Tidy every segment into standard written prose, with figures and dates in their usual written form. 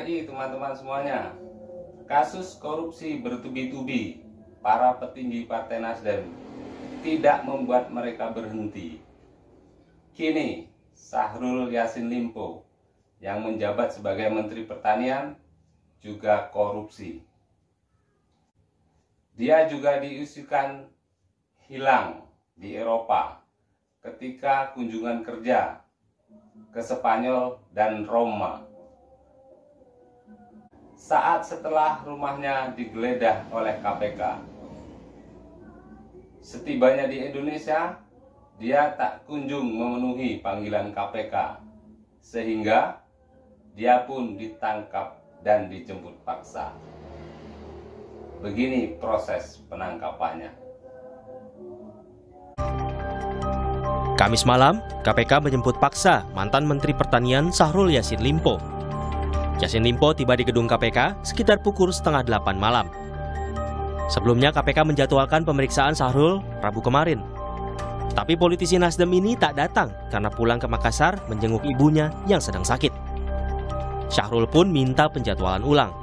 RI, teman-teman semuanya, kasus korupsi bertubi-tubi para petinggi Partai Nasdem tidak membuat mereka berhenti. Kini Syahrul Yassin Limpo yang menjabat sebagai Menteri Pertanian juga korupsi. Dia juga diisukan hilang di Eropa ketika kunjungan kerja ke Spanyol dan Roma. Saat setelah rumahnya digeledah oleh KPK, setibanya di Indonesia, dia tak kunjung memenuhi panggilan KPK, sehingga dia pun ditangkap dan dijemput paksa. Begini proses penangkapannya. Kamis malam, KPK menjemput paksa mantan Menteri Pertanian Syahrul Yassin Limpo. Yassin Limpo tiba di gedung KPK sekitar pukul 7:30 malam. Sebelumnya KPK menjadwalkan pemeriksaan Syahrul Rabu kemarin. Tapi politisi Nasdem ini tak datang karena pulang ke Makassar menjenguk ibunya yang sedang sakit. Syahrul pun minta penjadwalan ulang.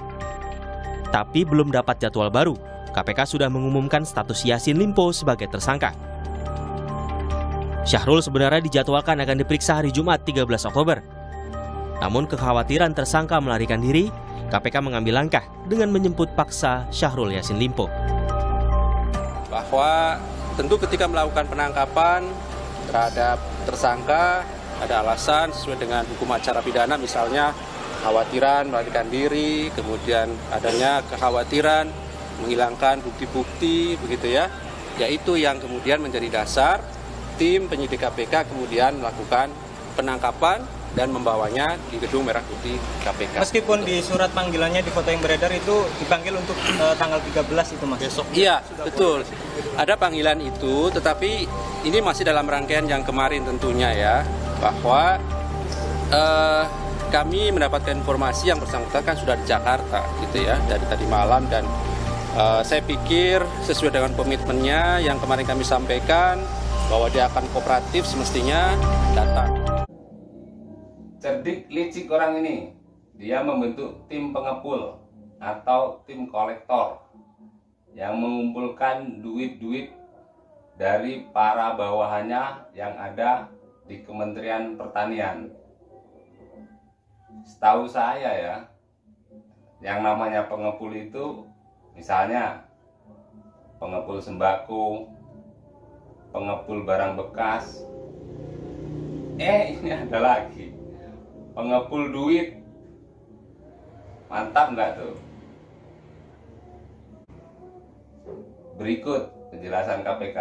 Tapi belum dapat jadwal baru, KPK sudah mengumumkan status Yassin Limpo sebagai tersangka. Syahrul sebenarnya dijadwalkan akan diperiksa hari Jumat 13 Oktober. Namun kekhawatiran tersangka melarikan diri, KPK mengambil langkah dengan menjemput paksa Syahrul Yassin Limpo. Bahwa tentu ketika melakukan penangkapan terhadap tersangka ada alasan sesuai dengan hukum acara pidana, misalnya kekhawatiran melarikan diri, kemudian adanya kekhawatiran menghilangkan bukti-bukti, begitu ya. Yaitu yang kemudian menjadi dasar tim penyidik KPK kemudian melakukan penangkapan dan membawanya di gedung Merah Putih KPK. Meskipun di surat panggilannya di foto yang beredar itu dipanggil untuk tanggal 13 itu Mas? Besok. Iya, betul. Ada panggilan itu, tetapi ini masih dalam rangkaian yang kemarin tentunya ya, bahwa kami mendapatkan informasi yang bersangkutan kan sudah di Jakarta gitu ya, dari tadi malam, dan saya pikir sesuai dengan komitmennya yang kemarin kami sampaikan bahwa dia akan kooperatif semestinya datang. Cerdik licik orang ini, dia membentuk tim pengepul atau tim kolektor yang mengumpulkan duit-duit dari para bawahannya yang ada di Kementerian Pertanian. Setahu saya ya, yang namanya pengepul itu misalnya pengepul sembako, pengepul barang bekas. Ini ada lagi, pengepul duit. Mantap nggak tuh? Berikut penjelasan KPK.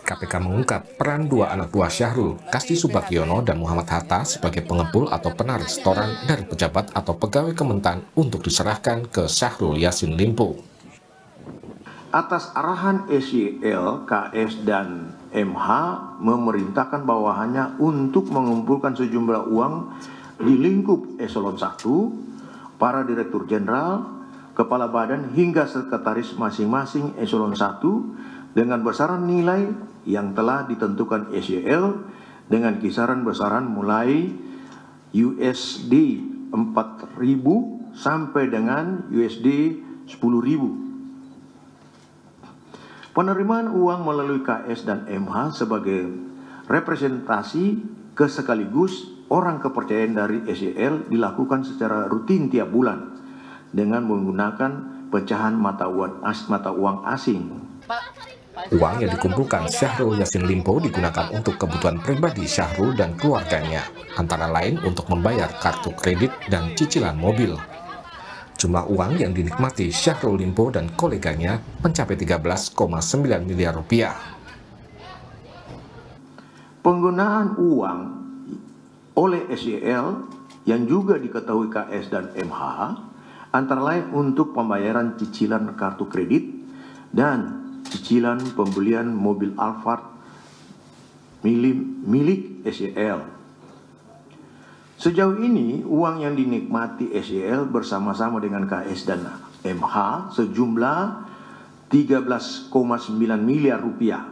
KPK mengungkap peran dua anak buah Syahrul, Kasti Subagiono dan Muhammad Hatta sebagai pengepul atau penarik setoran dari pejabat atau pegawai Kementan untuk diserahkan ke Syahrul Yassin Limpo. Atas arahan SYL, KS, dan MH memerintahkan bawahannya untuk mengumpulkan sejumlah uang di lingkup eselon 1, para direktur jenderal, kepala badan hingga sekretaris masing-masing eselon 1 dengan besaran nilai yang telah ditentukan SYL dengan kisaran besaran mulai USD 4.000 sampai dengan USD 10.000. Penerimaan uang melalui KS dan MH sebagai representasi sekaligus orang kepercayaan dari SYL dilakukan secara rutin tiap bulan dengan menggunakan pecahan mata uang asing. Uang yang dikumpulkan Syahrul Yassin Limpo digunakan untuk kebutuhan pribadi Syahrul dan keluarganya, antara lain untuk membayar kartu kredit dan cicilan mobil. Jumlah uang yang dinikmati Syahrul Limpo dan koleganya mencapai 13,9 miliar rupiah. Penggunaan uang oleh SYL yang juga diketahui KS dan MH antara lain untuk pembayaran cicilan kartu kredit dan cicilan pembelian mobil Alphard milik SYL. Sejauh ini, uang yang dinikmati SYL bersama-sama dengan KS dan MH sejumlah 13,9 miliar rupiah.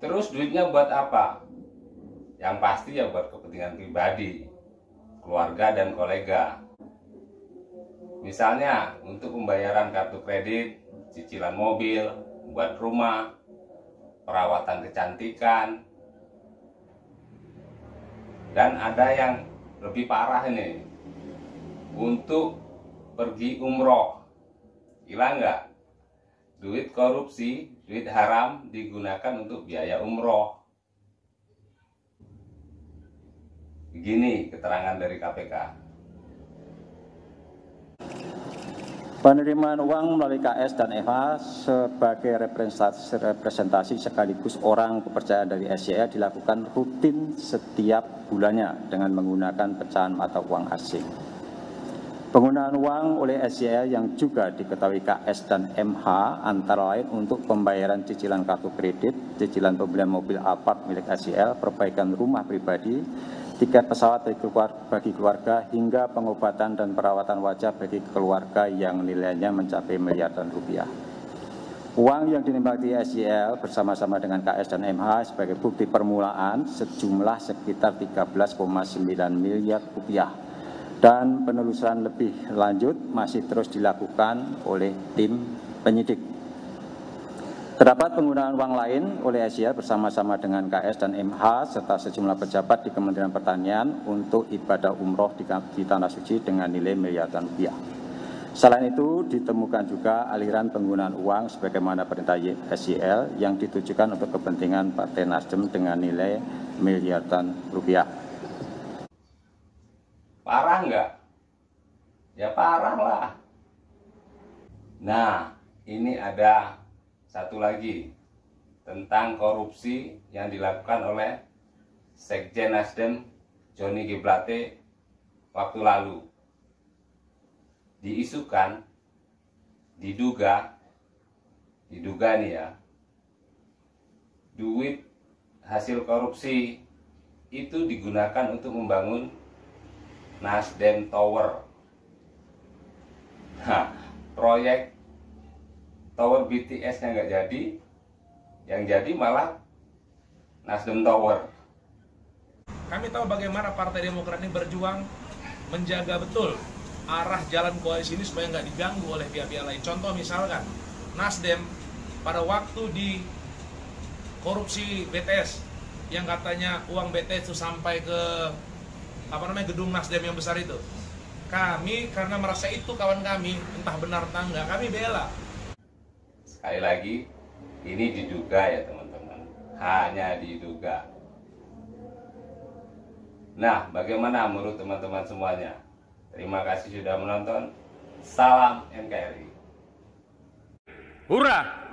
Terus duitnya buat apa? Yang pasti ya buat kepentingan pribadi, keluarga dan kolega. Misalnya untuk pembayaran kartu kredit, cicilan mobil, buat rumah, perawatan kecantikan. Dan ada yang lebih parah ini, untuk pergi umroh. Gila nggak? Duit korupsi, duit haram digunakan untuk biaya umroh. Begini keterangan dari KPK. Penerimaan uang melalui KS dan FH sebagai representasi sekaligus orang kepercayaan dari SYL dilakukan rutin setiap bulannya dengan menggunakan pecahan mata uang asing. Penggunaan uang oleh SYL yang juga diketahui KS dan MH antara lain untuk pembayaran cicilan kartu kredit, cicilan pembelian mobil Alphard milik SYL, perbaikan rumah pribadi, tiket pesawat bagi keluarga, hingga pengobatan dan perawatan wajah bagi keluarga yang nilainya mencapai miliaran rupiah. Uang yang dinikmati SYL bersama-sama dengan KS dan MH sebagai bukti permulaan sejumlah sekitar 13,9 miliar rupiah. Dan penelusuran lebih lanjut masih terus dilakukan oleh tim penyidik. Terdapat penggunaan uang lain oleh SYL bersama-sama dengan KS dan MH serta sejumlah pejabat di Kementerian Pertanian untuk ibadah umroh di Tanah Suci dengan nilai miliaran rupiah. Selain itu ditemukan juga aliran penggunaan uang sebagaimana perintah SYL yang ditujukan untuk kepentingan Partai Nasdem dengan nilai miliaran rupiah. Parah nggak? Ya parah lah. Nah, ini ada satu lagi tentang korupsi yang dilakukan oleh Sekjen Nasdem Johnny G. Plate waktu lalu. Diisukan, diduga nih ya, duit hasil korupsi itu digunakan untuk membangun Nasdem Tower. Nah, proyek Tower BTS-nya nggak jadi, yang jadi malah Nasdem Tower. Kami tahu bagaimana Partai Demokrat ini berjuang menjaga betul arah jalan koalisi ini supaya nggak diganggu oleh pihak-pihak lain. Contoh misalkan Nasdem pada waktu di korupsi BTS yang katanya uang BTS itu sampai ke gedung Nasdem yang besar itu. Kami karena merasa itu kawan kami, entah benar entah enggak, kami bela. Sekali lagi, ini diduga ya teman-teman, hanya diduga. Nah, bagaimana menurut teman-teman semuanya? Terima kasih sudah menonton. Salam NKRI. Hurrah!